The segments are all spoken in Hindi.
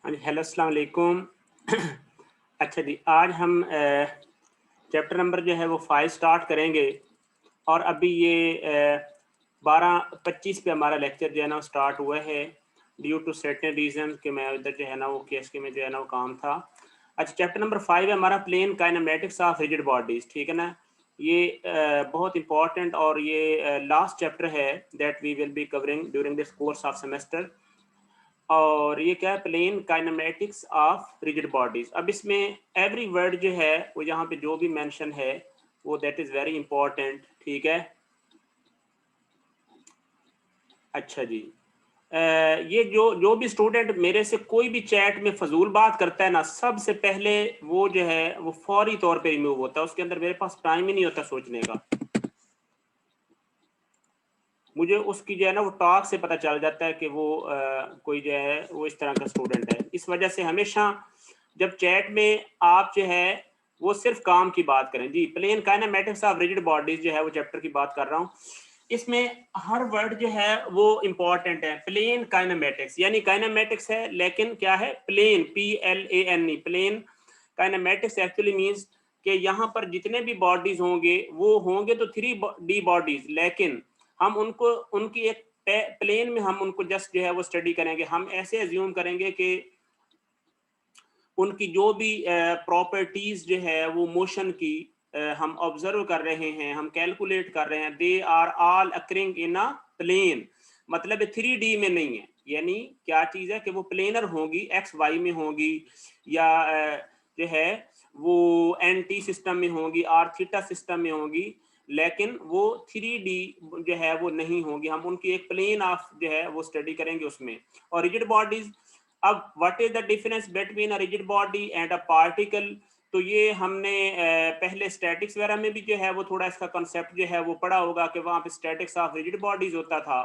हाँ जी, हेलो अस्सलाम वालेकुम। अच्छा जी, आज हम चैप्टर नंबर जो है वो 5 स्टार्ट करेंगे और अभी ये 12:25 पे हमारा लेक्चर जो है ना वो स्टार्ट हुआ है ड्यू टू सर्टेन रीज़न कि मैं इधर जो है ना वो केएसके में जो है ना वो काम था। अच्छा, चैप्टर नंबर 5 है हमारा plane kinematics of rigid bodies, ठीक है ना? ये बहुत इम्पोर्टेंट और ये लास्ट चैप्टर है that we will be covering during this course of semester. और ये क्या है, plane kinematics of rigid bodies. अब इसमें एवरी वर्ड जो है वो यहाँ पे जो भी मेंशन है वो दैट इज वेरी इंपॉर्टेंट, ठीक है। अच्छा जी, ये जो जो भी स्टूडेंट मेरे से कोई भी चैट में फजूल बात करता है ना, सबसे पहले वो जो है वो फौरी तौर पे रिमूव होता है। उसके अंदर मेरे पास टाइम ही नहीं होता सोचने का। मुझे उसकी जो है ना वो टॉक से पता चल जाता है कि वो कोई जो है वो इस तरह का स्टूडेंट है। इस वजह से हमेशा जब चैट में आप जो है वो सिर्फ काम की बात करें। जी, plane kinematics of rigid bodies जो है वो चैप्टर की बात कर रहा हूँ। इसमें हर वर्ड जो है वो इंपॉर्टेंट है। प्लेन काइनेमेटिक्स यानी काइनेमेटिक्स है लेकिन क्या है, plane, PLANE, plane kinematics actually means कि यहाँ पर जितने भी बॉडीज होंगे वो होंगे तो 3D बॉडीज, लेकिन हम उनको उनकी एक प्लेन में हम उनको जस्ट जो है वो स्टडी करेंगे। हम ऐसे एज्यूम करेंगे कि उनकी जो भी प्रॉपर्टीज जो है वो मोशन की हम ऑब्जर्व कर रहे हैं, हम कैलकुलेट कर रहे हैं। They are all occurring in a plane, मतलब 3D में नहीं है। यानी क्या चीज है कि वो प्लेनर होगी, XY में होगी, या जो है वो NT सिस्टम में होगी, R थीटा सिस्टम में होगी, लेकिन वो 3D जो है वो नहीं होगी। हम उनकी एक प्लेन ऑफ जो है वो स्टडी करेंगे उसमें। और रिजिड बॉडीज, अब what is the difference between a rigid body and a particle, तो ये हमने पहले स्टैटिक्स वगैरह में भी जो है वो थोड़ा इसका कॉन्सेप्ट जो है वो पढ़ा होगा कि वहाँ पे स्टैटिक्स ऑफ रिजिड बॉडीज होता था।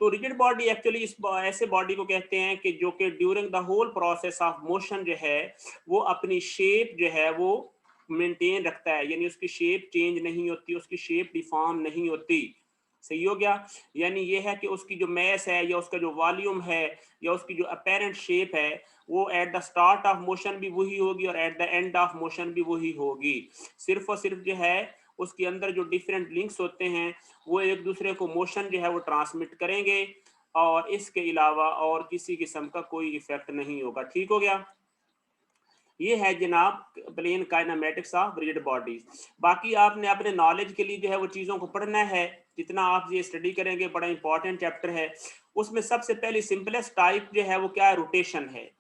तो रिजिड बॉडी एक्चुअली इस ऐसे बॉडी को कहते हैं कि जो कि during the whole process of motion जो है वो अपनी शेप जो है वो मेंटेन रखता है, यानी उसकी शेप चेंज नहीं होती, उसकी शेप डिफॉर्म नहीं होती। सही हो गया? यानी ये है कि उसकी जो मैस है या उसका जो वॉल्यूम है या उसकी जो अपेरेंट शेप है वो at the start of motion भी वही होगी और at the end of motion भी वही होगी। सिर्फ और सिर्फ जो है उसके अंदर जो डिफरेंट लिंक्स होते हैं वो एक दूसरे को मोशन जो है वो ट्रांसमिट करेंगे, और इसके अलावा और किसी किस्म का कोई इफेक्ट नहीं होगा। ठीक हो गया? ये है जनाब plane kinematics of rigid bodies. बाकी आपने अपने नॉलेज के लिए जो है वो चीज़ों को पढ़ना है। जितना आप ये स्टडी करेंगे बड़ा इंपॉर्टेंट चैप्टर है। उसमें सबसे पहली सिंपलेस्ट टाइप जो है वो क्या है, रोटेशन है।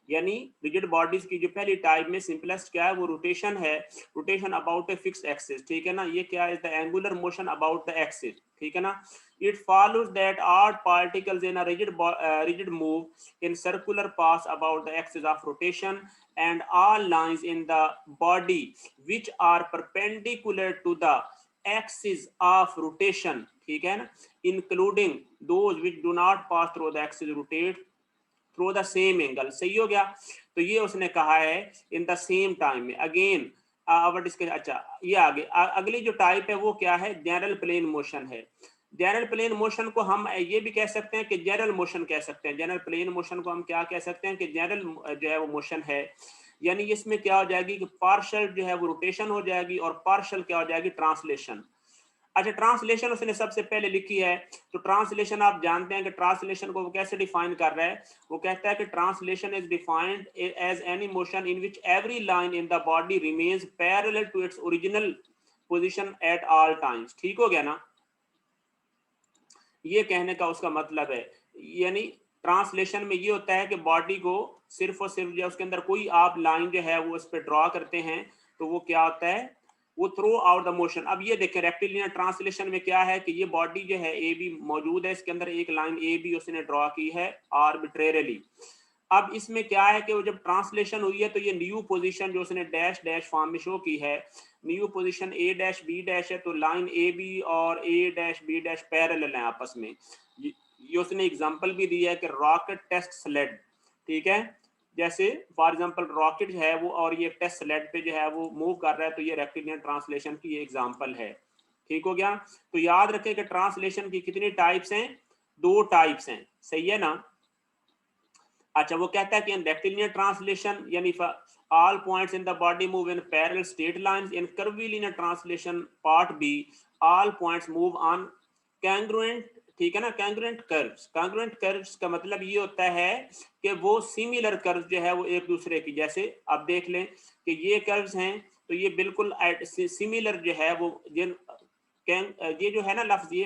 यानी रिजिड बॉडीज की जो पहली टाइप में सिंपलेस्ट क्या है वो रोटेशन है। Rotation about a fix axis, ठीक है ना। ये क्या है, the angular motion about the axis, ठीक है ना। It follows that all particles in a rigid move in circular paths about the axis of rotation, and all lines in the body which are perpendicular to the axis of rotation, ठीक है ना, including those which do not pass through the axis rotate through the same angle. सही हो गया? तो ये उसने कहा है इन द सेम टाइम में अगेन आवर डिस्कशन। अच्छा, ये आगे अगली जो टाइप है वो क्या है, जनरल प्लेन मोशन है। जनरल प्लेन मोशन को हम ये भी कह सकते हैं कि जनरल मोशन कह सकते हैं। जनरल प्लेन मोशन को हम क्या कह सकते हैं कि जनरल जो है वो मोशन है। यानी इसमें क्या हो जाएगी कि पार्शियल जो है वो रोटेशन हो जाएगी और पार्शियल क्या हो जाएगी, ट्रांसलेशन। अच्छा, ट्रांसलेशन उसने सबसे पहले लिखी है। तो ट्रांसलेशन आप जानते हैं कि ट्रांसलेशन को वो कैसे डिफाइन कर रहा है। वो कहता है कि translation is defined as any motion in which every line in the body remains parallel to its original position at all times. ठीक हो गया ना? ये कहने का उसका मतलब है। यानी ट्रांसलेशन में ये होता है कि बॉडी को सिर्फ और सिर्फ जो उसके अंदर कोई आप लाइन जो है वो उस पर ड्रॉ करते हैं तो वो क्या होता है, वो थ्रू आउट द मोशन। अब ये देखें रेक्टिलिनियर ट्रांसलेशन में क्या है कि ये बॉडी जो है ए बी मौजूद है, इसके अंदर एक लाइन ए बी उसने ड्रॉ की है आर्बिट्रेरली। अब इसमें क्या है कि वो जब ट्रांसलेशन हुई है तो ये न्यू पोजीशन जो उसने डैश डैश फॉर्म में शो की है, new position A dash B dash है, तो लाइन ए बी और ए डैश बी डैश पैरेलल है आपस में। ये उसने एग्जांपल भी दिया है कि रॉकेट टेस्ट स्लेड, ठीक है। जैसे फॉर एग्जांपल रॉकेट है वो और ये टेस्ट स्लेड पे जो है वो मूव कर रहा है, तो ये रेक्टिलिनियर ट्रांसलेशन की ये एग्जांपल है। ठीक हो गया? तो याद रखें कि ट्रांसलेशन की कितनी टाइप्स हैं, 2 टाइप्स हैं। सही है ना? अच्छा, वो कहता है कि इन रेक्टिलिनियर ट्रांसलेशन यानी all points in the body move in parallel straight lines. In curvilinear translation part B, all points move on congruent, ठीक है ना, congruent curves. Congruent curves का मतलब ये होता है कि वो similar curves जो है वो एक दूसरे की, जैसे आप देख लें कि ये curves हैं तो ये बिल्कुल similar जो है वो ये जो है ना लफ्ज ये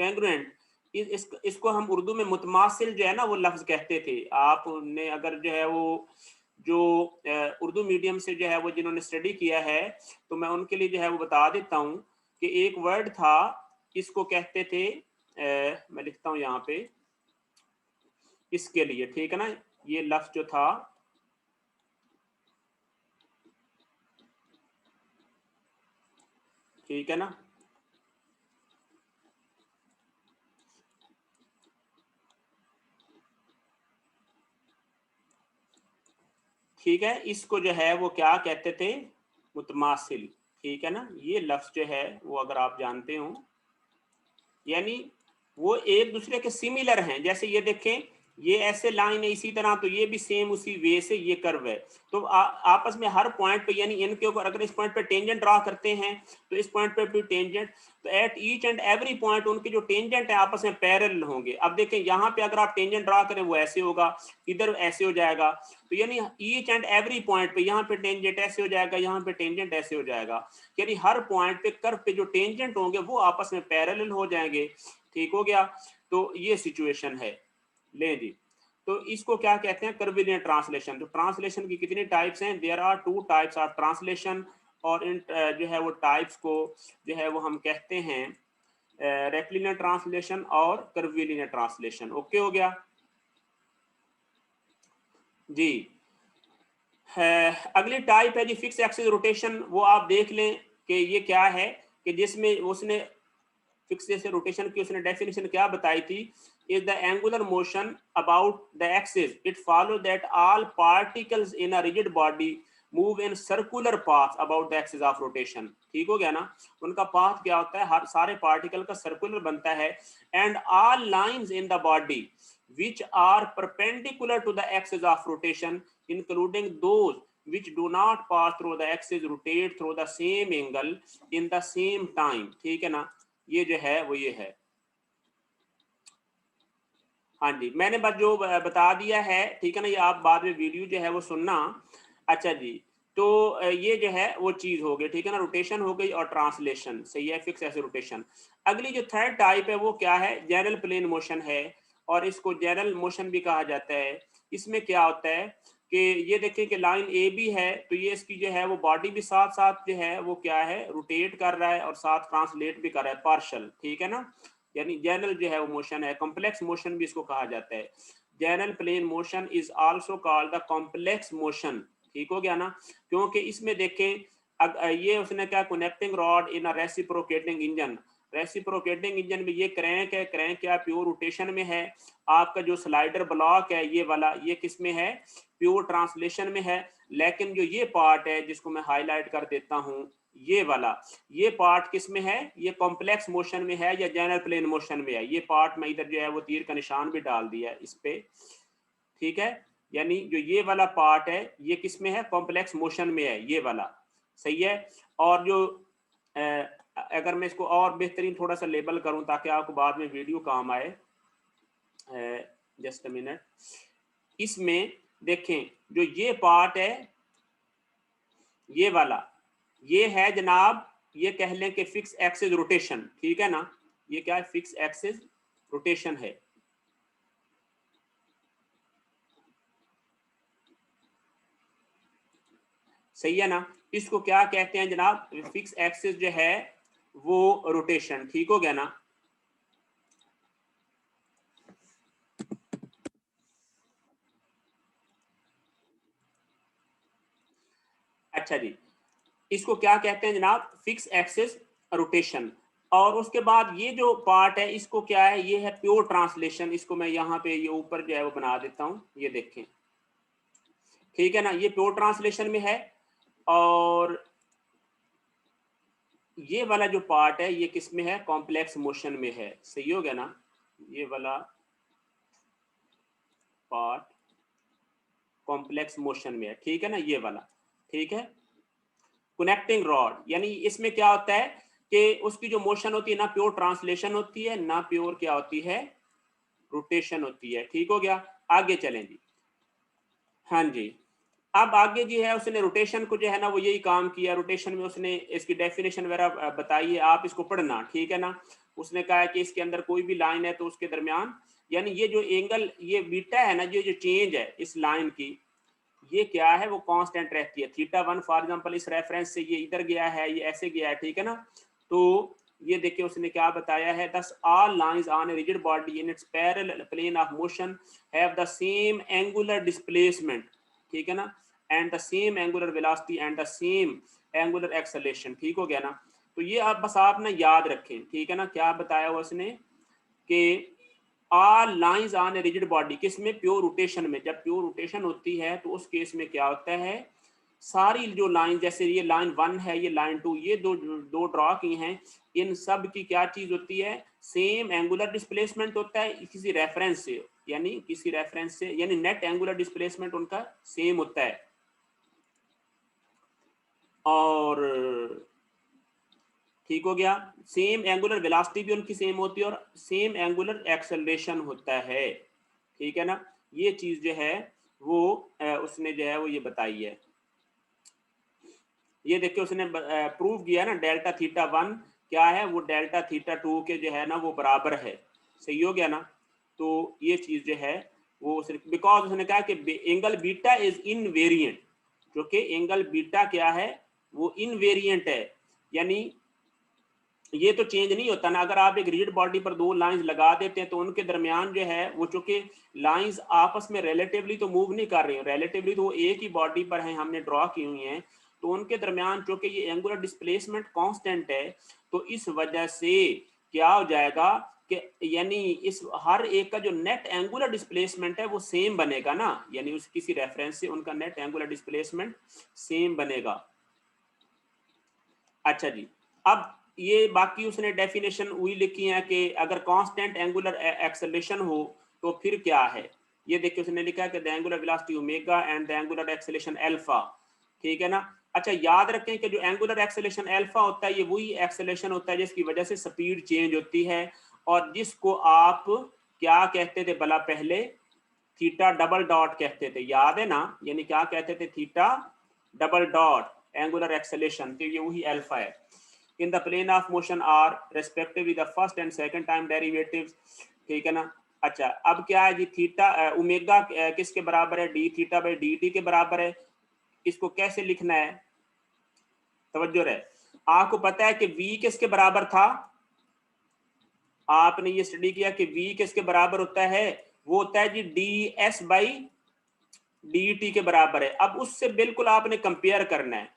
congruent, इसको हम उर्दू में मुतमासिल जो है ना वो लफ्ज कहते थे। आपने अगर जो है वो जो उर्दू मीडियम से जो है वो जिन्होंने स्टडी किया है तो मैं उनके लिए जो है वो बता देता हूँ कि एक वर्ड था, इसको कहते थे मैं लिखता हूँ यहाँ पे इसके लिए, ठीक है ना, ये लफ्ज जो था ठीक है ना, ठीक है, इसको जो है वो क्या कहते थे, मुतमासिल, ठीक है ना। ये लफ्ज जो है वो अगर आप जानते हो यानी वो एक दूसरे के सिमिलर हैं, जैसे ये देखें ये ऐसे लाइन है इसी तरह, तो ये भी सेम उसी वे से ये कर्व है, तो आपस में हर पॉइंट पे यानी इनके ऊपर अगर इस पॉइंट पे टेंजेंट ड्रा करते हैं तो इस पॉइंट पे भी टेंजेंट, तो at each and every point उनके जो टेंजेंट है आपस में पैरेलल होंगे। अब देखें यहाँ पे अगर आप टेंजेंट ड्रा करें वो ऐसे होगा, इधर ऐसे हो जाएगा, तो यानी ईच एंड एवरी पॉइंट पे यहाँ पे टेंजेंट ऐसे हो जाएगा, यहाँ पे टेंजेंट ऐसे हो जाएगा, यानी हर पॉइंट पे कर्व पे जो टेंजेंट होंगे वो आपस में पैरेलल हो जाएंगे। ठीक हो गया, तो ये सिचुएशन है। ले जी, तो इसको क्या कहते हैं, कर्विलिनियर ट्रांसलेशन। तो ट्रांसलेशन की कितनी टाइप्स हैं, there are 2 types of translation, और इन जो है वो टाइप्स को जो है वो हम कहते हैं रेक्टिलिनियर ट्रांसलेशन और कर्विलिनियर ट्रांसलेशन। ओके हो गया जी। अगली टाइप है जी फिक्स एक्सिस रोटेशन। वो आप देख लें कि ये क्या है, कि जिसमें उसने फिक्स जैसे रोटेशन की उसने डेफिनेशन क्या बताई थी, is the angular motion about the axis, it follow that all particles in a rigid body move in circular path about the axis of rotation. ठीक हो गया ना, उनका पाथ क्या होता है, हर सारे पार्टिकल का सर्कुलर बनता है, and all lines in the body which are perpendicular to the axis of rotation including those which do not pass through the axis rotate through the same angle in the same time। ठीक है ना, ये जो है वो ये है। हाँ जी, मैंने बस जो बता दिया है, ठीक है ना, ये आप बाद में वीडियो जो है वो सुनना। अच्छा जी, तो ये जो है वो चीज हो गई, ठीक है ना, रोटेशन हो गई और ट्रांसलेशन, सही है, फिक्स ऐसे रोटेशन। अगली जो थर्ड टाइप है वो क्या है, जनरल प्लेन मोशन है, और इसको जनरल मोशन भी कहा जाता है। इसमें क्या होता है कि ये देखें कि लाइन ए बी है, तो ये इसकी जो है वो बॉडी भी साथ साथ जो है वो क्या है, रोटेट कर रहा है और साथ ट्रांसलेट भी कर रहा है, पार्शल, ठीक है ना, यानी जनरल जो है वो मोशन है। कॉम्प्लेक्स मोशन भी इसको कहा जाता है। General plane motion is also called the complex motion. ठीक हो गया ना, क्योंकि इसमें देखें ये उसने क्या, कनेक्टिंग रॉड इन अ रेसिप्रोकेटिंग इंजन, रेसिप्रोकेटिंग इंजन में ये क्रैंक है, क्रैंक क्या प्योर रोटेशन में है। आपका जो स्लाइडर ब्लॉक है ये वाला, ये किस में है, प्योर ट्रांसलेशन में है। लेकिन जो ये पार्ट है जिसको मैं हाईलाइट कर देता हूं, ये वाला, ये पार्ट किस में है, ये कॉम्प्लेक्स मोशन में है या जनरल प्लेन मोशन में है। ये पार्ट मैं इधर जो है वो तीर का निशान भी डाल दिया इस पे, ठीक है, यानी जो ये वाला पार्ट है ये किस में है, कॉम्प्लेक्स मोशन में है, ये वाला, सही है। और जो अगर मैं इसको और बेहतरीन थोड़ा सा लेबल करूं ताकि आपको बाद में वीडियो काम आए, जस्ट अ मिनट, इसमें देखें जो ये पार्ट है ये वाला, ये है जनाब, ये कह लें कि फिक्स एक्सिस रोटेशन, ठीक है ना, ये क्या है, फिक्स एक्सिस रोटेशन है। सही है ना, इसको क्या कहते हैं जनाब, फिक्स एक्सिस जो है वो रोटेशन। ठीक हो गया ना। अच्छा जी, इसको क्या कहते हैं जनाब, फिक्स एक्सिस रोटेशन। और उसके बाद ये जो पार्ट है इसको क्या है, ये है प्योर ट्रांसलेशन। इसको मैं यहाँ पे ये ऊपर जो है वो बना देता हूँ, ये देखें, ठीक है ना, ये प्योर ट्रांसलेशन में है। और ये वाला जो पार्ट है ये किस में है, कॉम्प्लेक्स मोशन में है। सही हो गया ना, ये वाला पार्ट कॉम्प्लेक्स मोशन में है, ठीक है ना, ये वाला, ठीक है। कनेक्टिंग रॉड, यानी इसमें क्या होता है कि उसकी जो मोशन होती है ना प्योर ट्रांसलेशन होती है, ना प्योर क्या होती है, रोटेशन होती है, ठीक हो गया। आगे चलें जी। हाँ जी, अब आगे जो है उसने रोटेशन को जो है ना वो यही काम किया, रोटेशन में उसने इसकी डेफिनेशन वगैरह बताई है, आप इसको पढ़ना, ठीक है ना। उसने कहा है कि इसके अंदर कोई भी लाइन है तो उसके दरमियान, यानी ये जो एंगल ये बीटा है ना, ये जो चेंज है इस लाइन की, ये क्या है, वो कांस्टेंट रहती है। थीटा 1 फॉर एग्जांपल इस रेफरेंस से ये इधर गया है, ये ऐसे गया है, ठीक है ना। तो ये देखिए उसने क्या बताया है, thus all lines on a rigid body in its parallel plane of motion have the same angular displacement, ठीक है ना, and the same angular velocity and the same angular acceleration, ठीक हो गया ना। तो ये आप बस आप ना याद रखें, ठीक है ना। क्या बताया हुआ उसने कि all lines on a rigid body, किसमें, प्योर रोटेशन में। जब प्योर रोटेशन होती है तो उस केस में क्या होता है, सारी जो लाइन, जैसे ये लाइन 1 है, ये लाइन 2, ये दो ड्रॉ की हैं, इन सब की क्या चीज होती है, सेम एंगुलर डिस्प्लेसमेंट होता है किसी रेफरेंस से, यानी किसी रेफरेंस से, यानी नेट एंगुलर डिस्प्लेसमेंट उनका सेम होता है। और ठीक हो गया, सेम एंगुलर वेलोसिटी भी उनकी सेम होती है और सेम एंगुलर एक्सेलरेशन होता है, ठीक है ना। ये चीज जो है वो उसने जो है वो ये बताई है। ये देखिए उसने प्रूव किया ना, डेल्टा थीटा 1 क्या है, वो डेल्टा थीटा 2 के जो है ना वो बराबर है, सही हो गया ना। तो ये चीज जो है वो सिर्फ बिकॉज उसने कहा कि एंगल बीटा इज इनवेरिएंट, जो कि एंगल बीटा क्या है, वो इनवेरिएंट है, यानी ये तो चेंज नहीं होता ना। अगर आप एक रिजिड बॉडी पर दो लाइंस लगा देते हैं तो उनके दरमियान जो है वो, चूंकि लाइंस आपस में रिलेटिवली तो मूव नहीं कर रही हैं, रिलेटिवली तो वो एक ही बॉडी पर हैं, हमने ड्रॉ की हुई हैं, तो उनके दरमियान चूंकि ये एंगुलर डिस्प्लेसमेंट कांस्टेंट है, तो इस वजह से क्या हो जाएगा कि यानी इस हर एक का जो नेट एंगुलर डिस्प्लेसमेंट है वो सेम बनेगा ना, यानी उस किसी रेफरेंस से उनका नेट एंगुलर डिस्प्लेसमेंट सेम बनेगा। अच्छा जी, अब ये बाकी उसने डेफिनेशन वही लिखी है कि अगर कांस्टेंट एंगुलर एक्सेलरेशन हो तो फिर क्या है। ये देखिए उसने लिखा है कि the angular velocity omega and the angular acceleration alpha, ठीक है ना। अच्छा याद रखें कि जो एंगुलर एक्सेलरेशन अल्फा होता है ये वही एक्सेलरेशन होता है जिसकी वजह से स्पीड चेंज होती है, और जिसको आप क्या कहते थे भला पहले, थीटा डबल डॉट कहते थे, याद है ना, यानी क्या कहते थे, theta double dot angular acceleration, तो ये वही अल्फा है। In the plane of motion are respectively the first and second time derivatives, ठीक है ना। अच्छा अब क्या है जी, थीटा ओमेगा किसके बराबर है, D theta by d T के बराबर है। इसको कैसे लिखना है, तवज्जो रहे, आपको पता है कि v किसके बराबर था, आपने ये स्टडी किया कि v किसके बराबर होता है, वो होता है G D S by d T के बराबर है। अब उससे बिल्कुल आपने कंपेयर करना है,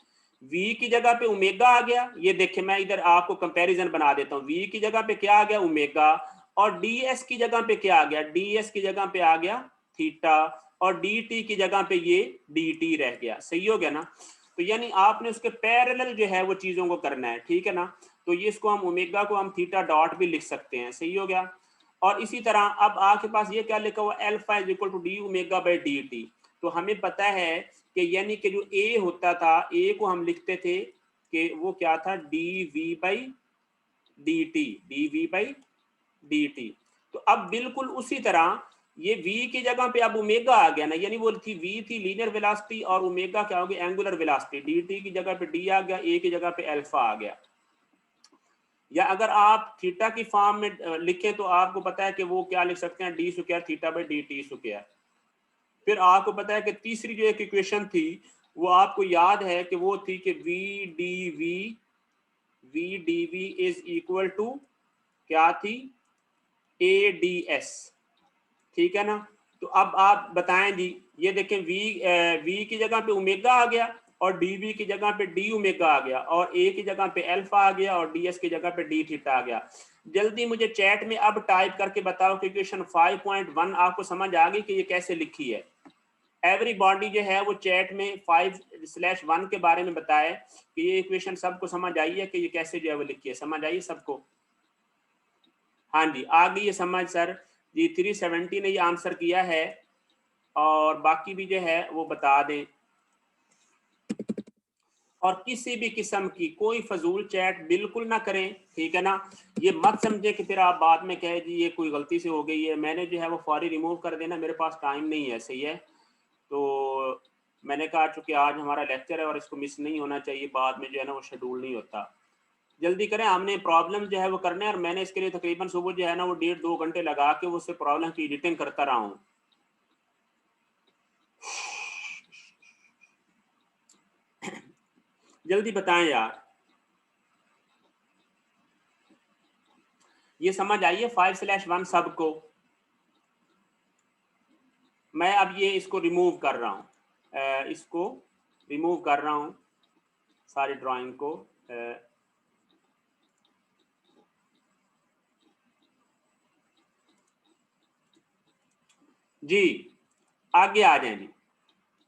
v की जगह पे ओमेगा आ गया, ये देखिए मैं इधर आपको कंपैरिजन बना देता हूँ, v की जगह पे क्या आ गया, ओमेगा, और ds की जगह पे क्या आ गया, ds की जगह पे आ गया थीटा, और dt की जगह पे ये dt रह गया, सही हो गया ना। तो यानी आपने उसके पैरेलल जो है वो चीजों को करना है, ठीक है ना। तो ये इसको हम ओमेगा को हम थीटा डॉट भी लिख सकते हैं, सही हो गया। और इसी तरह अब आपके पास ये क्या लिखा हुआ, alpha is equal to d omega by d t. तो हमें पता है कि यानी कि जो ए होता था, ए को हम लिखते थे कि वो क्या था, d v by d t, d v by d t. तो अब बिल्कुल उसी तरह ये v की जगह पे अब ओमेगा आ गया ना, यानी वो थी v थी लीनियर वेलोसिटी और ओमेगा क्या हो गया, एंगुलर वेलोसिटी, dt की जगह पे d आ गया, a की जगह पे अल्फा आ गया। या अगर आप थीटा की फॉर्म में लिखें तो आपको पता है कि वो क्या लिख सकते हैं, D square theta by d T square. फिर आपको पता है कि तीसरी जो एक इक्वेशन थी वो आपको याद है कि वो थी कि v d v is equal to क्या थी, ए डी एस, ठीक है ना। तो अब आप बताएं जी, ये देखें v की जगह पे ओमेगा आ गया और dv की जगह पे डी ओमेगा आ गया और a की जगह पे अल्फा आ गया और ds की जगह पे डी थीटा आ गया। जल्दी मुझे चैट में अब टाइप करके बताओ कि इक्वेशन 5.1 आपको समझ आ गई कि ये कैसे लिखी है। एवरीबॉडी जो है वो चैट में 5/1 के बारे में बताए कि ये इक्वेशन सबको समझ आई है कि ये कैसे जो है वो लिखी है, समझ आई सबको। हाँ जी आ गई ये समझ सर जी, 370 ने ये आंसर किया है और बाकी भी जो है वो बता दें। और किसी भी किस्म की कोई फजूल चैट बिल्कुल ना करें, ठीक है ना। ये मत समझे कि फिर आप बाद में कहे जी ये कोई गलती से हो गई है, मैंने जो है वो फौरी रिमूव कर देना, मेरे पास टाइम नहीं है, सही है। तो मैंने कहा चूंकि आज हमारा लेक्चर है और इसको मिस नहीं होना चाहिए, बाद में जो है ना वो शेड्यूल नहीं होता। जल्दी करें, हमने प्रॉब्लम जो है वो करने, और मैंने इसके लिए तकरीबन सुबह जो है ना वो 1.5-2 घंटे लगा के उससे प्रॉब्लम की एडिटिंग करता रहा हूँ। जल्दी बताएं यार, ये समझ आइए 5/1 सबको। मैं अब ये इसको रिमूव कर रहा हूँ, इसको रिमूव कर रहा हूँ सारी ड्राइंग को। जी आगे आ जाए जी,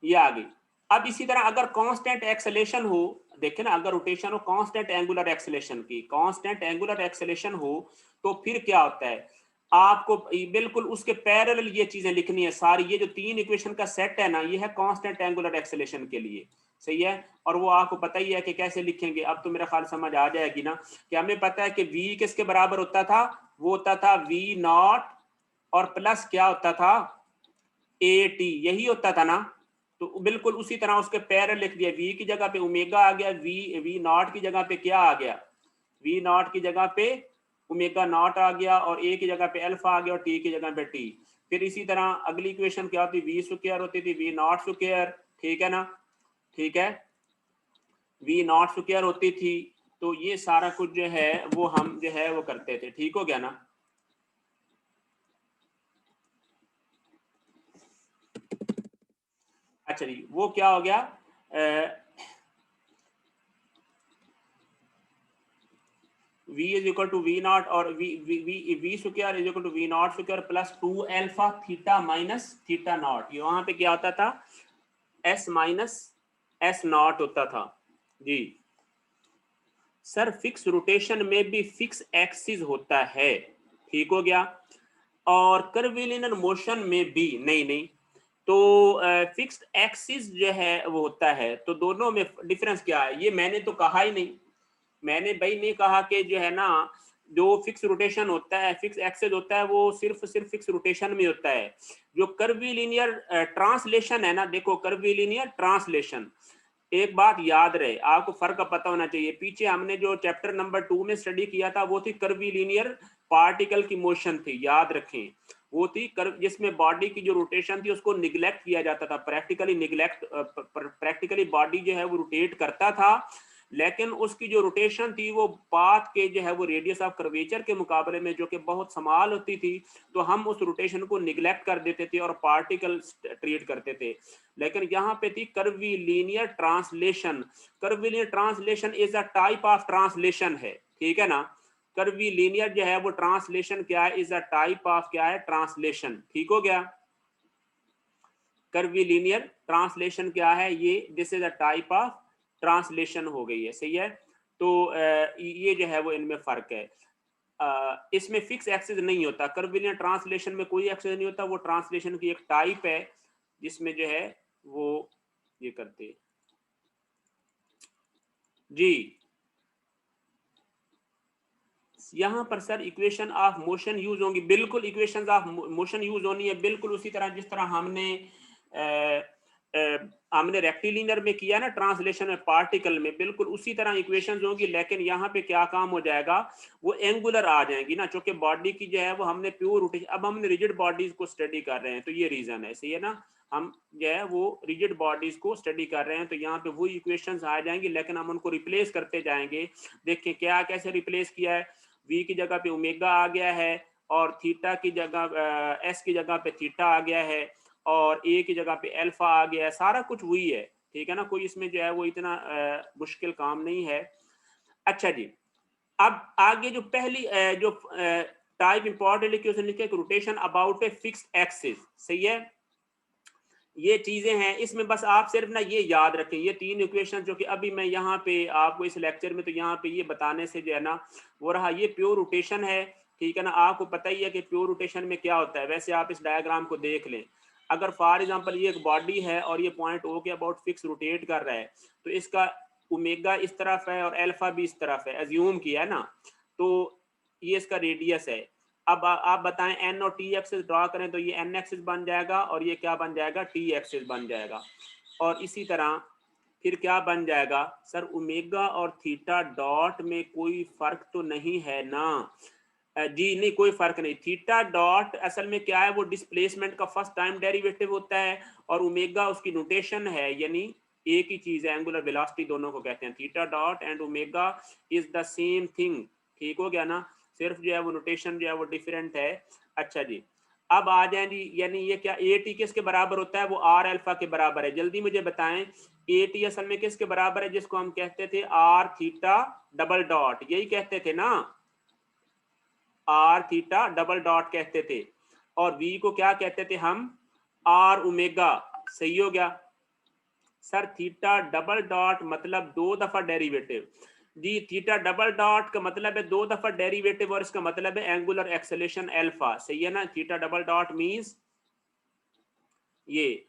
ये आगे। अब इसी तरह अगर कांस्टेंट एक्सेलेरेशन हो, देखें ना, अगर रोटेशन हो कांस्टेंट एंगुलर एक्सेलेरेशन की, कांस्टेंट एंगुलर एक्सेलेरेशन हो तो फिर क्या होता है, आपको बिल्कुल उसके पैरेलल ये चीजें लिखनी है सारी। ये जो 3 इक्वेशन का सेट है ना, ये है कांस्टेंट एंगुलर एक्सेलेरेशन के लिए, सही है। और वो आपको पता ही है कि कैसे लिखेंगे। अब तो मेरा ख्याल समझ आ जाएगी ना कि हमें पता है कि v किसके बराबर होता था, वो होता था v0 और प्लस क्या होता था at, यही होता था ना। तो बिल्कुल उसी तरह उसके पैरेलल लिख दिया, v की जगह पे ओमेगा आ गया, v0 की जगह पे क्या आ गया, v0 की जगह पे ओमेगा नॉट आ गया, और a की जगह पे अल्फा आ गया, और t की जगह पे t। फिर इसी तरह अगली इक्वेशन क्या होती, v स्क्वायर होती थी, v0 स्क्वायर, ठीक है ना, ठीक है, v0 स्क्वायर होती थी। तो ये सारा कुछ जो है वो हम जो है वो करते थे, ठीक हो गया ना। अच्छा जी, वो क्या हो गया, v is equal to v0 और v square is equal to v0 square plus 2 alpha theta minus theta naught. ये वहां पे क्या होता था, s माइनस s नॉट होता था जी। सर फिक्स रोटेशन में भी फिक्स एक्सिस होता है, ठीक हो गया, और कर्वीलिनियर मोशन में भी नहीं नहीं। तो फिक्स्ड एक्सिस जो है वो होता है, तो दोनों में डिफरेंस क्या है, ये मैंने तो कहा ही नहीं। मैंने भाई नहीं कहा कि जो है ना जो फिक्स रोटेशन होता है, फिक्स एक्सिस होता है, वो सिर्फ फिक्स रोटेशन में होता है। जो कर्वीलिनियर ट्रांसलेशन है ना, देखो कर्वीलिनियर ट्रांसलेशन, एक बात याद रहे, आपको फर्क का पता होना चाहिए। पीछे हमने जो चैप्टर नंबर 2 में स्टडी किया था वो थी कर्वीलिनियर पार्टिकल की मोशन थी, याद रखें। वो थी कर्व जिसमें बॉडी की जो रोटेशन थी उसको निगलेक्ट किया जाता था, प्रैक्टिकली निगलेक्ट, प्रैक्टिकली बॉडी जो है वो रोटेट करता था, लेकिन उसकी जो रोटेशन थी वो पाथ के जो है वो रेडियस ऑफ कर्वेचर के मुकाबले में जो कि बहुत समाल होती थी, तो हम उस रोटेशन को निगलेक्ट कर देते थे और पार्टिकल ट्रीट करते थे। लेकिन यहाँ पे थी curvilinear translation. Curvilinear translation is a type of translation है, ठीक है ना। कर्वीलिनियर जो है वो ट्रांसलेशन क्या है, इज अ टाइप ऑफ क्या है, ट्रांसलेशन, ठीक हो गया। कर्वीलिनियर ट्रांसलेशन क्या है, ये this is a type of translation हो गई है, सही है। तो ये जो है वो इनमें फर्क है। इसमें फिक्स एक्सिस नहीं होता, कर्वीलिनियर ट्रांसलेशन में कोई एक्सिस नहीं होता, वो ट्रांसलेशन की एक टाइप है जिसमें जो है वो ये करते हैं जी। यहाँ पर sir equation of motion use होंगी, बिल्कुल इक्वेशंस ऑफ मोशन यूज होनी है, बिल्कुल उसी तरह जिस तरह हमने रेक्टिलिनियर में किया ना ट्रांसलेशन में पार्टिकल में, बिल्कुल उसी तरह इक्वेशंस होंगी। लेकिन यहाँ पे क्या काम हो जाएगा, वो एंगुलर आ जाएंगी ना, चूंकि बॉडी की जो है वो हमने प्योर रोटेशन, अब हमने रिजिड बॉडीज को स्टडी कर रहे हैं, तो ये रीजन है, सही है ना। हम जो है वो रिजिड बॉडीज को स्टडी कर रहे हैं, तो यहाँ पे वो इक्वेशंस आ जाएंगी, लेकिन हम उनको रिप्लेस करते जाएंगे। देखिए क्या कैसे रिप्लेस किया है, v की जगह पे ओमेगा आ गया है, और थीटा की जगह s की जगह पे थीटा आ गया है, और a की जगह पे अल्फा आ गया है, सारा कुछ वही है, ठीक है ना। कोई इसमें जो है वो इतना मुश्किल काम नहीं है। अच्छा जी, अब आगे जो पहली जो टाइप इंपॉर्टेंट लिखी उसने लिखा rotation about a fixed axis, सही है। ये चीजें हैं, इसमें बस आप सिर्फ ना ये याद रखें, ये 3 इक्वेशन जो कि अभी मैं यहाँ पे आपको इस लेक्चर में तो यहाँ पे ये बताने से जो है ना वो रहा, ये प्योर रोटेशन है, ठीक है ना। आपको पता ही है कि प्योर रोटेशन में क्या होता है, वैसे आप इस डायग्राम को देख लें। अगर फॉर एग्जांपल ये एक बॉडी है और ये पॉइंट ओ के अबाउट फिक्स रोटेट कर रहा है, तो इसका ओमेगा इस तरफ है और अल्फा भी इस तरफ है, एज्यूम किया ना, तो ये इसका रेडियस है। अब आप बताएं एन और टी एक्सिस ड्रॉ करें तो ये एन एक्सिस बन जाएगा और ये क्या बन जाएगा, टी एक्सिस बन जाएगा। और इसी तरह फिर क्या बन जाएगा, सर ओमेगा और थीटा डॉट में कोई फर्क तो नहीं है ना? जी नहीं, कोई फर्क नहीं। थीटा डॉट असल में क्या है, वो डिस्प्लेसमेंट का फर्स्ट टाइम डेरिवेटिव होता है और ओमेगा उसकी नोटेशन है, यानी एक ही चीज है, एंगुलर वेलोसिटी दोनों को कहते हैं। Theta dot and omega is the same thing, ठीक हो गया ना, सिर्फ जो है वो नोटेशन जो है वो डिफरेंट है। अच्छा जी, अब आ जाए जी, यानी ये क्या ए टी किसके बराबर होता है, वो आर अल्फा के बराबर है। जल्दी मुझे बताएं ए टी असल में किसके बराबर है, जिसको हम कहते थे आर थीटा डबल डॉट, यही कहते थे ना, आर थीटा डबल डॉट कहते थे। और वी को क्या कहते थे हम, आर ओमेगा। सही हो गया सर। थीटा डबल डॉट मतलब 2 दफा डेरिवेटिव जी, थीटा डबल डॉट का मतलब है 2 दफा डेरिवेटिव और इसका मतलब है एंगुलर एक्सेलेरेशन अल्फा। सही है ना, थीटा डबल डॉट मींस ये।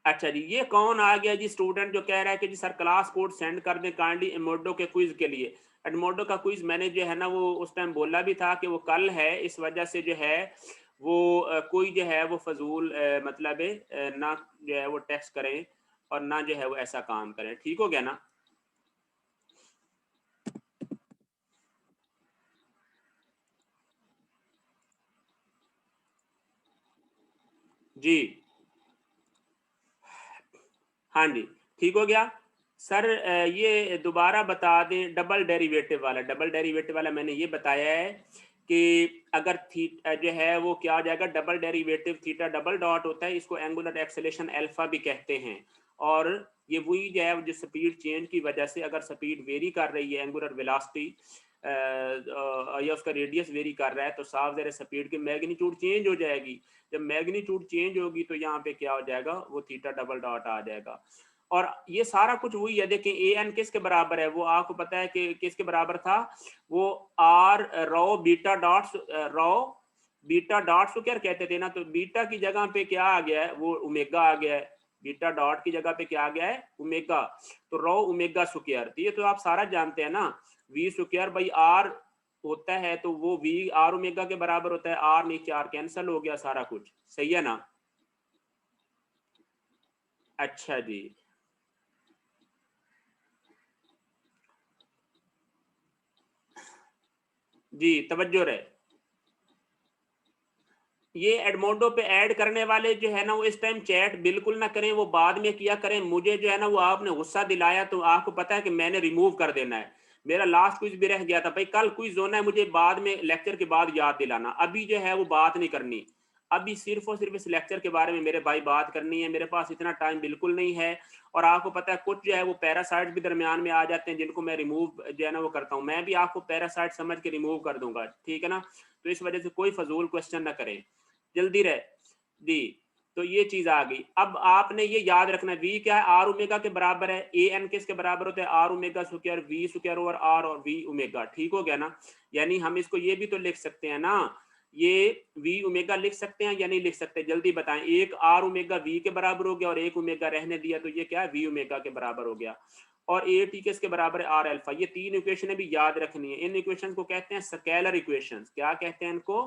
अच्छा जी, ये कौन आ गया जी, स्टूडेंट जो कह रहा है कि जी सर क्लास कोड सेंड कर दें काइंडली एडमोडो के क्विज के लिए। एडमोडो का क्विज मैंने जो है ना वो उस टाइम बोला भी था कि वो कल है, इस वजह से जो है वो कोई जो है वो फजूल मतलब ना जो है वो टेक्स्ट करें और ना जो है वो ऐसा काम करें, ठीक हो गया ना। जी हाँ जी, ठीक हो गया सर। ये दोबारा बता दें डबल डेरिवेटिव वाला, डबल डेरिवेटिव वाला मैंने ये बताया है कि अगर थीटा जो है वो क्या हो जाएगा, double derivative theta double dot होता है, इसको एंगुलर एक्सेलेरेशन अल्फा भी कहते हैं। और ये वही जो है जो स्पीड चेंज की वजह से अगर स्पीड वेरी कर रही है, एंगुलर वेलोसिटी या उसका रेडियस वेरी कर रहा है, तो साफ ज़ाहिर स्पीड की मैग्नीट्यूड चेंज हो जाएगी। जब मैग्नीट्यूड चेंज होगी तो यहाँ पे क्या हो जाएगा, वो थीटा डबल डॉट आ जाएगा। और ये सारा कुछ वही है, देखें ए एन किसके बराबर है, वो आपको पता है कि किसके बराबर था, वो r rho beta dots, rho beta dot square कहते थे ना, तो बीटा की जगह पे क्या आ गया है, वो ओमेगा आ गया है। बीटा डॉट की जगह पे क्या आ गया है, ओमेगा। तो रो ओमेगा स्क्वायर, ये तो आप सारा जानते हैं ना, वी स्क्वायर बाई आर होता है, तो वो वी आर ओमेगा के बराबर होता है, आर नीचे आर कैंसिल हो गया सारा कुछ। सही है ना। अच्छा जी, जी तवज्जो रहे। ये एडमोडो पे ऐड करने वाले जो है ना वो इस टाइम चैट बिल्कुल ना करें, वो बाद में किया करें। मुझे जो है ना वो आपने गुस्सा दिलाया तो आपको पता है कि मैंने रिमूव कर देना है। मेरा लास्ट क्विज भी रह गया था भाई, कल क्विज होना है, मुझे बाद में लेक्चर के बाद याद दिलाना, अभी जो है वो बात नहीं करनी। अभी सिर्फ और सिर्फ इस लेक्चर के बारे में मेरे भाई बात करनी है, मेरे पास इतना टाइम बिल्कुल नहीं है। और आपको पता है कुछ जो है वो पैरासाइट भी दरमियान में आ जाते हैं जिनको मैं रिमूव जो है ना वो करता हूँ। मैं भी आपको पैरासाइट समझ के रिमूव कर दूंगा, ठीक है ना। तो इस वजह से कोई फजूल क्वेश्चन ना करें, जल्दी रहे दी। तो ये चीज आ गई। अब आपने ये याद रखना है, वी क्या है, आर ओमेगा के बराबर है। ए एन किसके बराबर होता है, r omega square v square over r और वी ओमेगा, ठीक हो गया ना। यानी हम इसको ये भी तो लिख सकते हैं ना, ये वी ओमेगा लिख सकते हैं या नहीं लिख सकते, जल्दी बताएं। एक आर ओमेगा वी के बराबर हो गया और एक ओमेगा रहने दिया, तो ये क्या है, वी ओमेगा के बराबर हो गया। और ए टी किसके बराबर है, आर अल्फा। ये तीन इक्वेशन भी याद रखनी है। इन इक्वेशन को कहते हैं स्केलर इक्वेशन। क्या कहते हैं इनको,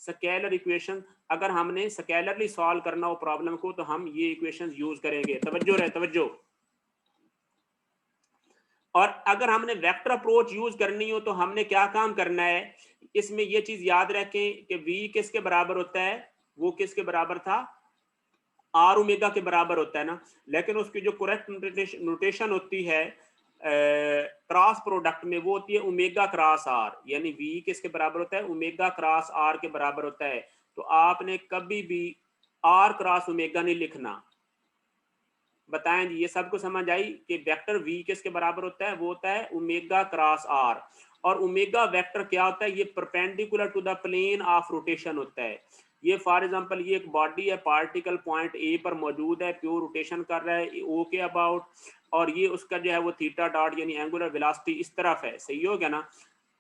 स्केलर इक्वेशन। अगर हमने स्केलरली सॉल्व करना हो प्रॉब्लम को तो हम ये इक्वेशंस यूज करेंगे, तवज्जो रहे तवज्जो। और अगर हमने वेक्टर अप्रोच यूज करनी हो तो हमने क्या काम करना है, इसमें ये चीज याद रखें कि v किसके बराबर होता है, वो किसके बराबर था, आर ओमेगा के बराबर होता है ना। लेकिन उसकी जो करेक्ट नोटेशन होती है क्रॉस प्रोडक्ट में, वो होती है ओमेगा क्रॉस आर, यानी v किसके बराबर होता है, ओमेगा क्रॉस आर के बराबर होता है। तो आपने कभी भी आर क्रॉस ओमेगा नहीं लिखना। बताएं जी, ये सबको समझ आई कि वेक्टर v किसके बराबर होता है, वो होता है ओमेगा क्रॉस आर। और ओमेगा वेक्टर क्या होता है, ये perpendicular to the plane of rotation होता है। ये फॉर एग्जांपल ये एक बॉडी है, पार्टिकल पॉइंट ए पर मौजूद है, प्योर रोटेशन कर रहा है ओ के अबाउट, और ये उसका जो है वो थीटा डॉट यानी एंगुलर वेलोसिटी इस तरफ है। सही हो गया ना।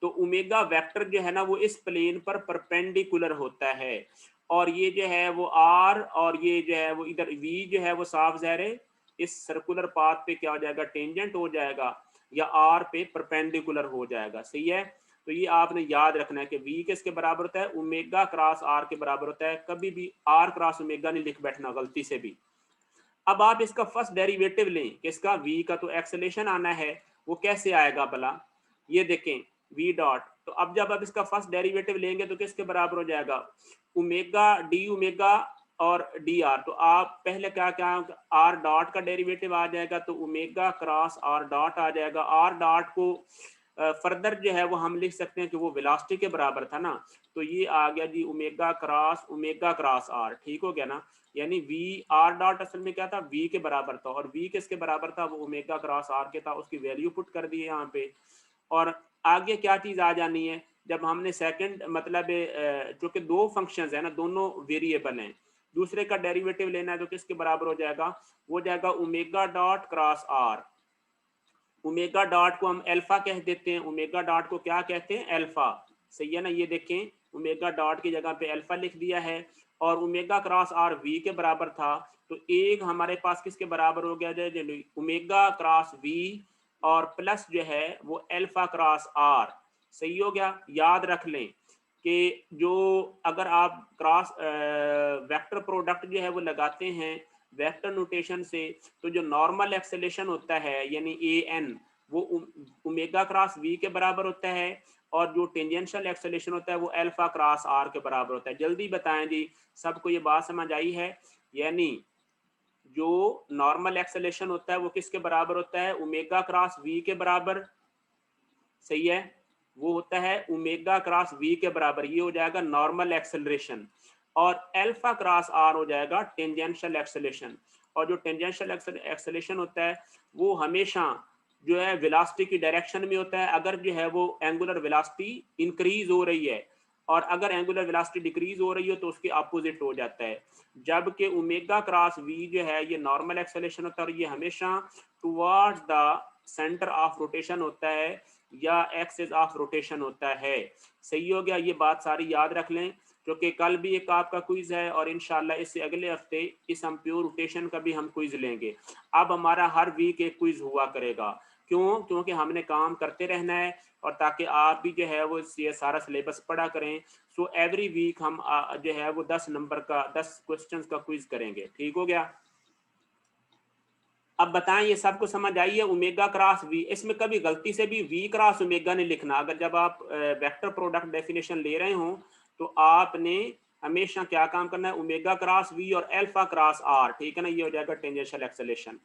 तो ओमेगा वेक्टर जो है ना वो इस प्लेन पर परपेंडिकुलर होता है। और ये जो है वो आर, और ये जो है वो इधर वी जो है वो साफ ज़ाहिर है इस सर्कुलर पाथ पे क्या हो जाएगा, टेंजेंट हो जाएगा या आर पे परपेंडिकुलर हो जाएगा। सही है, तो ये आपने याद रखना है कि वी किसके बराबर होता है, ओमेगा क्रॉस आर के बराबर होता है। कभी भी आर क्रॉस ओमेगा नहीं लिख बैठना गलती से भी। अब आप इसका फर्स्ट डेरिवेटिव लें, किसका, v का, तो एक्सेलेरेशन आना है, वो कैसे आएगा भला, ये देखें v डॉट, तो अब जब आप इसका फर्स्ट डेरिवेटिव लेंगे तो किसके बराबर हो जाएगा, ओमेगा डी ओमेगा और डी आर। तो आप पहले क्या क्या आर डॉट का डेरिवेटिव आ जाएगा, तो ओमेगा क्रॉस आर डॉट आ जाएगा। आर डॉट को फर्दर जो है वो हम लिख सकते हैं कि वो वेलोसिटी के बराबर था ना, तो ये आ गया जी ओमेगा क्रॉस आर, ठीक हो गया ना। यानी वी आर डॉट असल में क्या था, वी के बराबर था, और वी किसके बराबर था, वो ओमेगा क्रॉस आर के था, उसकी वैल्यू पुट कर दी है यहाँ पे। और आगे क्या चीज आ जानी है, जब हमने सेकंड मतलब जो कि दो फंक्शंस है ना, दोनों वेरिएबल हैं, दूसरे का डेरिवेटिव लेना है तो किसके बराबर हो जाएगा, वो जाएगा omega dot cross r. Omega dot को हम अल्फा कह देते हैं, ओमेगा डॉट को क्या कहते हैं, अल्फा। सही है ना, ये देखें ओमेगा डॉट की जगह पे अल्फा लिख दिया है, और ओमेगा क्रॉस आर वी के बराबर था, तो एक हमारे पास किसके बराबर हो गया जाए, ओमेगा क्रॉस वी और प्लस जो है वो अल्फा क्रॉस आर। सही हो गया, याद रख लें कि जो अगर आप क्रॉस वेक्टर प्रोडक्ट जो है वो लगाते हैं वेक्टर नोटेशन से, तो जो नॉर्मल एक्सेलेरेशन होता है यानी ए एन, वो ओमेगा क्रॉस वी के बराबर होता है, और जो टेंजेंशियल एक्सेलेरेशन होता है वो अल्फा क्रॉस आर के बराबर होता है। जल्दी बताएं जी, सबको ये बात समझ आई है, यानी जो नॉर्मल एक्सेलेरेशन होता है वो किसके बराबर होता है, ओमेगा क्रॉस वी के बराबर। सही है, वो होता है ओमेगा क्रॉस वी के बराबर, ये हो जाएगा नॉर्मल एक्सेलरेशन, और अल्फा क्रॉस आर हो जाएगा टेंजेंशियल एक्सेलरेशन। और जो टेंजेंशियल एक्सेलरेशन होता है वो हमेशा जो है वेलोसिटी की डायरेक्शन में होता है, अगर जो है वो एंगुलर वेलोसिटी इंक्रीज हो रही है, और अगर एंगुलर वेलोसिटी डिक्रीज हो रही हो तो उसके अपोजिट हो जाता है। जबकि ओमेगा क्रॉस वी जो है ये नॉर्मल एक्सेलरेशन होता है, और ये हमेशा towards the centre of rotation होता है या एक्सिस ऑफ रोटेशन होता है। सही हो गया, ये बात सारी याद रख लें, क्योंकि कल भी एक आपका क्विज है, और इंशाल्लाह इससे अगले हफ्ते इस हम प्योर रोटेशन का भी हम क्विज लेंगे। अब हमारा हर वीक एक क्विज हुआ करेगा, क्यों, क्योंकि हमने काम करते रहना है, और ताकि आप भी जो है वो ये सारा सिलेबस पढ़ा करें। सो एवरी वीक हम जो है वो 10 नंबर का 10 क्वेश्चंस का क्विज करेंगे, ठीक हो गया। अब बताएं ये सबको समझ आई है, ओमेगा क्रॉस वी, इसमें कभी गलती से भी वी क्रॉस ओमेगा नहीं लिखना। अगर जब आप वेक्टर प्रोडक्ट डेफिनेशन ले रहे हो तो आपने हमेशा क्या काम करना है, ओमेगा क्रॉस वी और अल्फा क्रॉस आर, ठीक है ना, ये हो जाएगा टेंजेंशियल एक्सेलरेशन।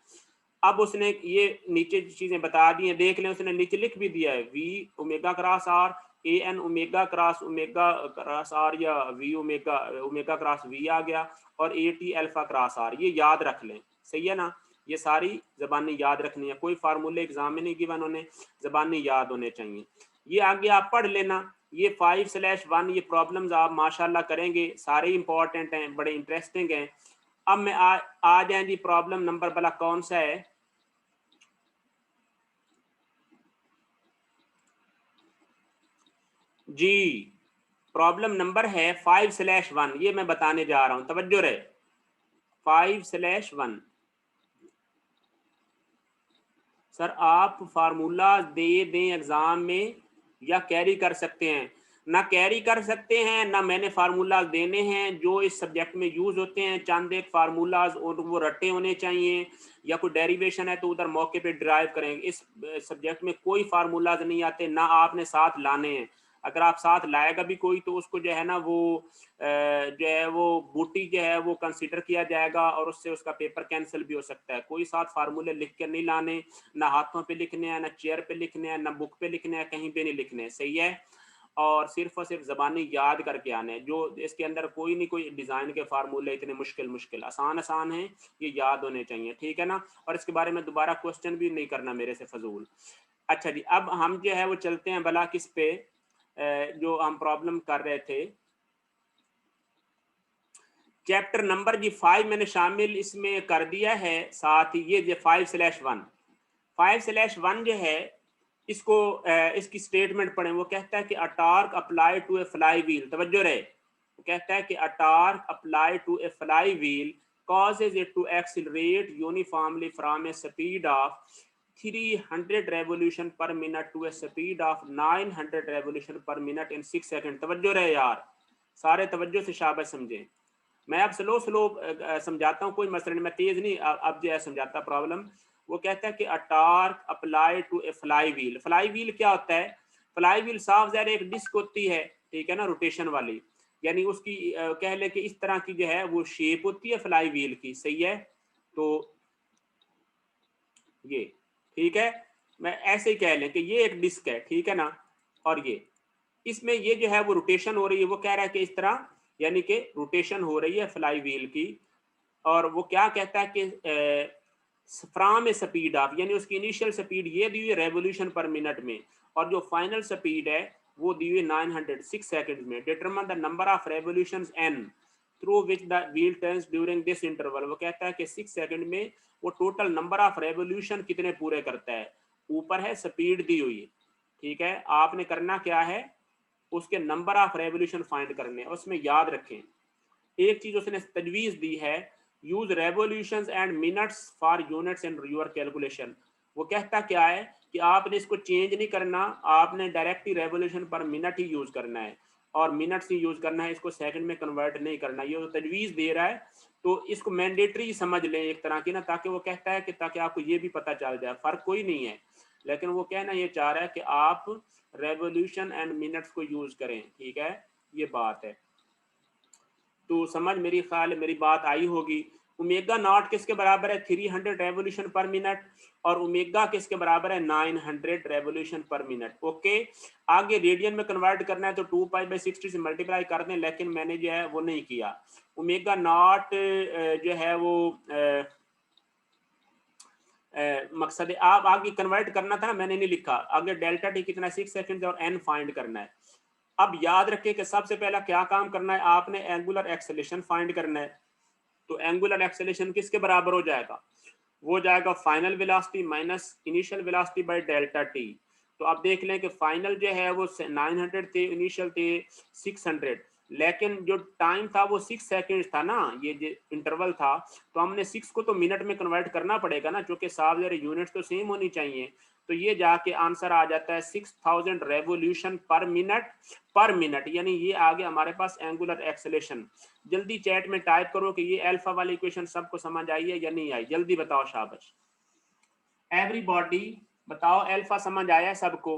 अब उसने ये नीचे चीजें बता दी हैं, देख लें, उसने नीचे लिख भी दिया है V omega cross R, A N omega cross R, या V omega omega cross V आ गया, और A T alpha cross R, ये याद रख लें। सही है ना, ये सारी जबानी याद रखनी है, कोई फार्मूले एग्जाम में नहीं गिवन, उन्हें जबानी याद होने चाहिए। ये आगे आप पढ़ लेना, ये 5/1 ये प्रॉब्लम्स आप माशाल्लाह करेंगे, सारे इंपॉर्टेंट हैं, बड़े इंटरेस्टिंग हैं। अब मैं आ जाए जी, प्रॉब्लम नंबर भला कौन सा है, जी प्रॉब्लम नंबर है 5/1, ये मैं बताने जा रहा हूं, तवज्जो रहे, 5/1। सर आप फार्मूला दे दें एग्जाम में या कैरी कर सकते हैं, ना कैरी कर सकते हैं ना मैंने फार्मूलाज देने हैं, जो इस सब्जेक्ट में यूज होते हैं चंद एक फार्मूलाज, और वो रटे होने चाहिए, या कोई डेरिवेशन है तो उधर मौके पे ड्राइव करेंगे। इस सब्जेक्ट में कोई फार्मूलाज नहीं आते, ना आपने साथ लाने हैं। अगर आप साथ लाएगा भी कोई तो उसको जो है ना वो जो है वो बूटी जो है वो कंसीडर किया जाएगा, और उससे उसका पेपर कैंसिल भी हो सकता है। कोई साथ फार्मूले लिख के नहीं लाने, ना हाथों पे लिखने हैं, ना चेयर पे लिखने हैं, ना बुक पे लिखने हैं, कहीं पे नहीं लिखने हैं। सही है, और सिर्फ जबानी याद करके आने, जो इसके अंदर कोई नहीं कोई डिजाइन के फार्मूले इतने मुश्किल आसान हैं, ये याद होने चाहिए, ठीक है ना। और इसके बारे में दोबारा क्वेश्चन भी नहीं करना मेरे से फजूल। अच्छा जी, अब हम जो है वो चलते हैं भला किस पे, जो हम प्रॉब्लम कर रहे थे, चैप्टर नंबर जी 5 मैंने शामिल इसमें कर दिया है, साथ ही ये 5/1 जो है, इसको इसकी स्टेटमेंट पढ़ें। वो कहता है कि a torque apply to a flywheel, तवज्जो रहे, कहता है कि a torque apply to a flywheel causes it to accelerate uniformly from a speed of 300 revolution per minute to a speed of 900 revolution per minute in 6 seconds। तवज्जो रहे यार, सारे तवज्जो से शाबाश समझें। मैं अब स्लो स्लो समझाता हूँ, कोई मसला नहीं, मैं तेज नहीं अब जो है समझाता प्रॉब्लम। वो कहता है कि a torque apply to a flywheel. Flywheel क्या होता है? फ्लाई व्हील साफ ज़ाहिर एक डिस्क होती है, ठीक है ना, रोटेशन वाली, यानी उसकी कह ले कि इस तरह की जो है वो शेप होती है फ्लाई व्हील की, सही है। तो ये ठीक है, मैं ऐसे ही कह लें कि ये एक डिस्क है, ठीक है ना, और ये इसमें ये जो है वो रोटेशन हो रही है। वो कह रहा है कि इस तरह यानी कि रोटेशन हो रही है फ्लाई व्हील की, और वो क्या कहता है कि फ्रॉम ए स्पीड ऑफ, यानी उसकी इनिशियल स्पीड ये दी हुई है रेवोल्यूशन पर मिनट में, और जो फाइनल स्पीड है वो दी हुई 906 सेकंड में। Determine the number of revolutions n through which the wheel turns during this interval. वो कहता है कि 6 सेकंड में वो टोटल नंबर ऑफ रेवोल्यूशन कितने पूरे करता है। ऊपर है स्पीड दी हुई, ठीक है, आपने करना क्या है, उसके नंबर ऑफ रेवोल्यूशन फाइंड करने, उसमें याद रखें एक चीज उसने तजवीज दी है, use revolutions and minutes for units in your calculation. वो कहता क्या है कि आपने इसको चेंज नहीं करना, आपने डायरेक्ट ही रेवोल्यूशन पर मिनट ही यूज करना है और मिनट्स ही यूज करना है, इसको सेकंड में कन्वर्ट नहीं करना। ये वो तजवीज दे रहा है, तो इसको मैंडेटरी समझ लें एक तरह की ना, ताकि वो कहता है कि ताकि आपको ये भी पता चल जाए, फर्क कोई नहीं है, लेकिन वो कहना ये चाह रहा है कि आप रेवोल्यूशन एंड मिनट्स को यूज करें, ठीक है, ये बात है। तो समझ मेरी ख्याल मेरी बात आई होगी। ओमेगा नॉट किसके बराबर है? 300 रेवोल्यूशन पर मिनट, और ओमेगा किसके बराबर है? 900 रेवोल्यूशन पर मिनट। ओके, आगे रेडियन में कन्वर्ट करना है तो 2π/60 से मल्टीप्लाई कर दें, लेकिन मैंने जो है वो नहीं किया। ओमेगा नॉट जो है वो मकसद आप आगे कन्वर्ट करना था ना, मैंने नहीं लिखा। आगे डेल्टा टी कितना 6 सेकंड और एन फाइंड करना है। अब याद रखें कि सबसे पहला क्या काम करना है, आपने एंगुलर एक्सेलेरेशन फाइंड करना है। तो एंगुलर एक्सेलेरेशन किसके बराबर हो जाएगा? वो जाएगा final velocity minus initial velocity by delta T. तो आप देख लें कि फाइनल जो है वो 900 थे, इनिशियल थे 600, लेकिन जो टाइम था वो 6 सेकंड था ना, ये जो इंटरवल था, तो हमने 6 को तो मिनट में कन्वर्ट करना पड़ेगा ना, क्योंकि साफ ज़रा यूनिट्स तो सेम होनी चाहिए। तो ये जाके आंसर आ जाता है 6000 रेवोल्यूशन पर मिनट, यानी ये आ गया हमारे पास एंगुलर एक्सेलेरेशन। जल्दी चैट में टाइप करो कि ये अल्फा वाली इक्वेशन सबको समझ आई है या नहीं आई, जल्दी बताओ, शाबाश एवरीबॉडी बताओ, अल्फा समझ आया सबको?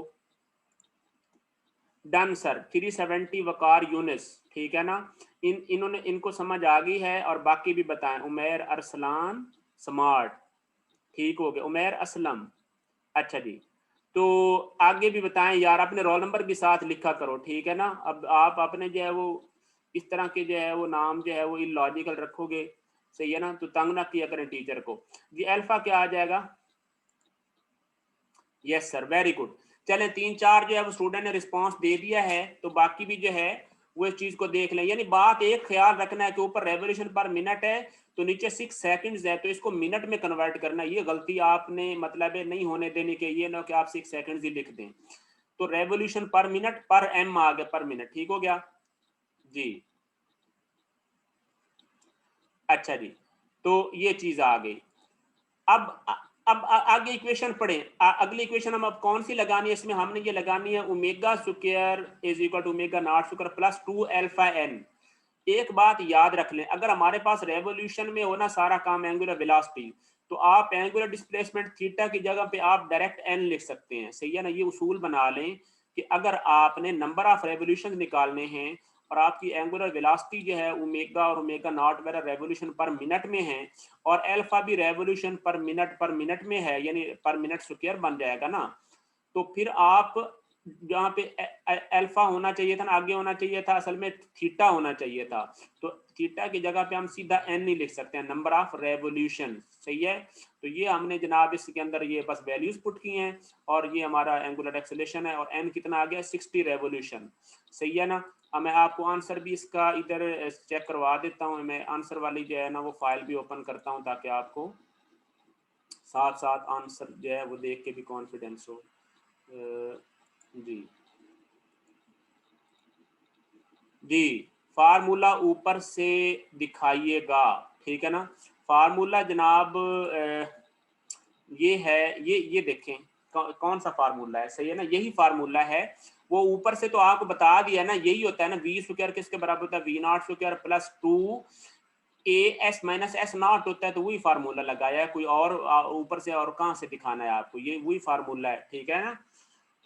Done sir. 370 वकार यूनिस, ठीक है ना, इन्होंने इनको समझ आ गई है, और बाकी भी बताएं। उमेर अरसलान स्मार्ट, ठीक हो गया, उमेर असलम, अच्छा जी। तो आगे भी बताएं यार, अपने रोल नंबर के साथ लिखा करो, ठीक है ना। अब आप अपने जो है वो इस तरह के जो है वो नाम जो है वो इलॉजिकल रखोगे, सही है ना, तो तंग ना किया करें टीचर को। जी अल्फा क्या आ जाएगा? Yes sir, very good. चलें 3-4 जो है वो स्टूडेंट ने रिस्पांस दे दिया है, तो बाकी भी जो है वो इस चीज को देख लें। यानी बात एक ख्याल रखना है कि ऊपर रेवोल्यूशन पर मिनट है तो नीचे 6 सेकंड्स है, तो इसको मिनट में कन्वर्ट करना, ये गलती आपने मतलब है नहीं होने देनी कि ये ना कि आप 6 सेकंड्स ही लिख दें। तो रेवोल्यूशन पर मिनट पर एम आ गया, पर मिनट, ठीक हो गया जी। अच्छा जी, तो ये चीज आ गई। अब आगे इक्वेशन पढ़ें। अगली इक्वेशन हम अब कौन सी लगानी है? इसमें हमने ये लगानी है omega square is equal to omega naught square plus 2 alpha n. एक बात याद रख लें, अगर हमारे पास रेवोल्यूशन में हो ना सारा काम एंगुलर वेलोसिटी, तो आप एंगुलर डिस्प्लेसमेंट थीटा की जगह पे आप डायरेक्ट एन लिख सकते हैं, सही है ना। ये उसूल बना लें कि अगर आपने नंबर ऑफ रेवोल्यूशन निकालने हैं और आपकी एंगुलर वेलोसिटी जो है ओमेगा और ओमेगा नॉट वगैरह रेवोल्यूशन पर मिनट में है, और अल्फा भी रेवोल्यूशन पर मिनट में है, यानी पर मिनट स्क्वायर बन जाएगा ना, तो फिर आप जहाँ पे अल्फा होना चाहिए था ना, आगे होना चाहिए था, असल में थीटा होना चाहिए था। तो थीटा की जगह पे हम सीधा एन नहीं लिख सकते हैं, नंबर ऑफ रेवोल्यूशन, सही है। तो ये हमने जनाब इसके अंदर ये बस वैल्यूज पुट की हैं, और ये हमारा एंगुलर एक्सेलेरेशन है, और एन कितना आ गया? 60 रेवोल्यूशन, सही है ना। अब मैं आपको आंसर भी इसका इधर चेक करवा देता हूँ, मैं आंसर वाली जो है ना वो फाइल भी ओपन करता हूँ, ताकि आपको साथ साथ आंसर जो है वो देख के भी कॉन्फिडेंस हो। जी जी, फार्मूला ऊपर से दिखाइएगा, ठीक है ना। फार्मूला जनाब ये है, ये देखें कौन सा फार्मूला है, सही है ना, यही फार्मूला है। वो ऊपर से तो आपको बता दिया ना, यही होता है ना, वी स्क्वायर किसके बराबर होता है, v naught square plus 2 a s minus s naught होता है। तो वही फार्मूला लगाया है, कोई और ऊपर से और कहाँ से दिखाना है आपको, ये वही फार्मूला है, ठीक है ना।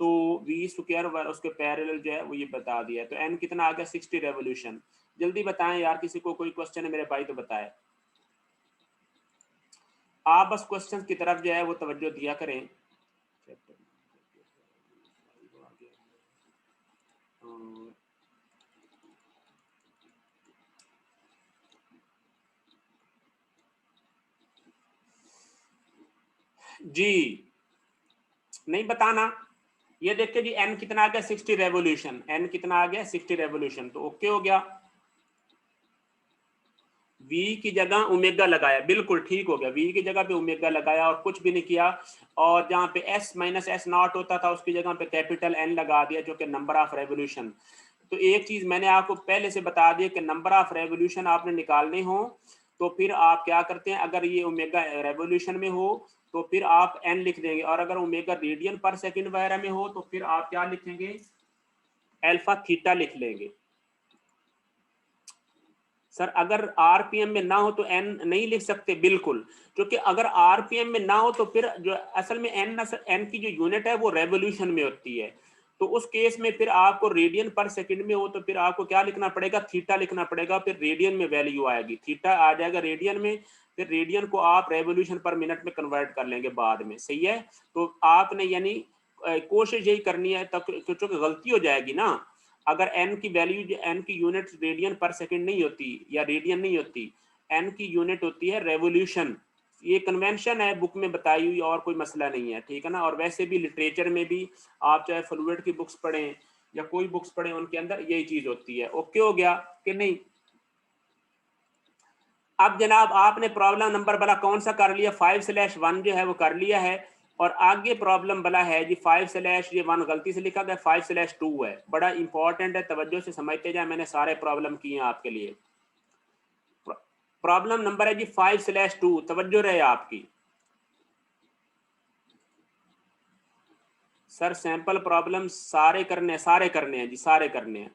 तो वी स्क्वायर उसके पैरेलल जो है वो ये बता दिया। तो एन कितना आ गया 60 रेवोल्यूशन। जल्दी बताएं यार, किसी को कोई क्वेश्चन है मेरे भाई तो बताए। आप बस क्वेश्चन की तरफ जो है वो तवज्जो दिया करें। जी नहीं बताना, ये देखिए जी एन कितना आ गया 60 रेवोल्यूशन, एन कितना आ गया 60 रेवोल्यूशन, तो ओके हो गया। वी की जगह ओमेगा लगाया, बिल्कुल ठीक हो गया, वी की जगह पे ओमेगा लगाया और कुछ भी नहीं किया। और जहाँ पे एस माइनस एस नॉट होता था उसकी जगह पे कैपिटल एन लगा दिया, जो कि नंबर ऑफ रेवोल्यूशन। तो एक चीज मैंने आपको पहले से बता दी कि नंबर ऑफ रेवोल्यूशन आपने निकालने हो तो फिर आप क्या करते हैं, अगर ये ओमेगा रेवोल्यूशन में हो तो फिर आप एन लिख देंगे, और अगर ओमेगा रेडियन पर सेकंड वगैरह में हो तो फिर आप क्या लिखेंगे, अल्फा थीटा लिख लेंगे। सर अगर आरपीएम में ना हो तो एन नहीं लिख सकते, बिल्कुल, क्योंकि अगर आरपीएम में ना हो तो फिर जो असल में एन की जो यूनिट है वो रेवोल्यूशन में होती है। तो उस केस में फिर आपको रेडियन पर सेकंड में हो तो फिर आपको क्या लिखना पड़ेगा, थीटा लिखना पड़ेगा, फिर रेडियन में वैल्यू आएगी, थीटा आ जाएगा रेडियन में, फिर रेडियन को आप रेवोल्यूशन पर मिनट में कन्वर्ट कर लेंगे बाद में, सही है। तो आपने यानी कोशिश यही करनी है, तब क्योंकि गलती हो जाएगी ना, अगर एन की वैल्यू, एन की यूनिट रेडियन पर सेकंड नहीं होती या रेडियन नहीं होती, एन की यूनिट होती है रेवोल्यूशन। ये कन्वेंशन है, बुक में बताई हुई, और कोई मसला नहीं है, ठीक है ना। और वैसे भी लिटरेचर में भी आप चाहे फ्लूइड की बुक्स पढ़ें या कोई बुक्स पढ़ें, उनके अंदर यही चीज होती है। ओके हो गया कि नहीं। अब जनाब आपने प्रॉब्लम नंबर वाला कौन सा कर लिया, 5/1 जो है वो कर लिया है, और आगे प्रॉब्लम वाला है जी 5/1 गलती से लिखा गया, 5/2 है, बड़ा इंपॉर्टेंट है, तवज्जो से समझते जाए, मैंने सारे प्रॉब्लम किए हैं आपके लिए। प्रॉब्लम नंबर है जी 5/2, तवज्जो रहे आपकी। सर सैंपल प्रॉब्लम सारे करने हैं जी, सारे करने हैं,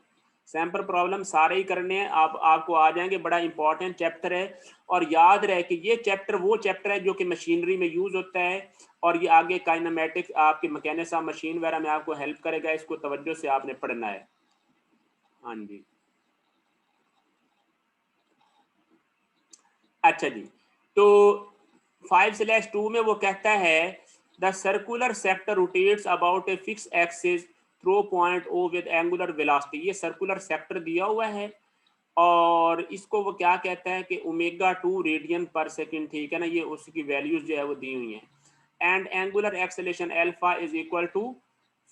सैंपल प्रॉब्लम सारे ही करने हैं, आप आपको आ जाएंगे, बड़ा इंपॉर्टेंट चैप्टर है। और याद रहे कि ये चैप्टर वो चैप्टर है जो कि मशीनरी में यूज होता है, और ये आगे काइनेमेटिक्स आपके मैकेनिज्म मशीन वगैरह में आपको हेल्प करेगा, इसको तवज्जो से आपने पढ़ना है। हाँ जी, अच्छा जी। तो 5/2 में वो कहता है the circular sector rotates about a fix axis through point O with angular velocity. ये सर्कुलर सेक्टर दिया हुआ है, और इसको वो क्या कहता है कि ओमेगा 2 रेडियन पर सेकंड, ठीक है ना, ये उसकी वैल्यूज जो है वो दी हुई हैं। And angular acceleration alpha is equal to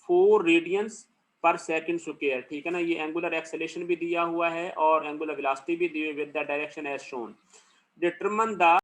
4 radians per second square, ठीक है ना, ये एंगुलर एक्सेलेरेशन भी दिया हुआ है और एंगुलर वेलोसिटी भी दी हुई with the direction as shown. Determine the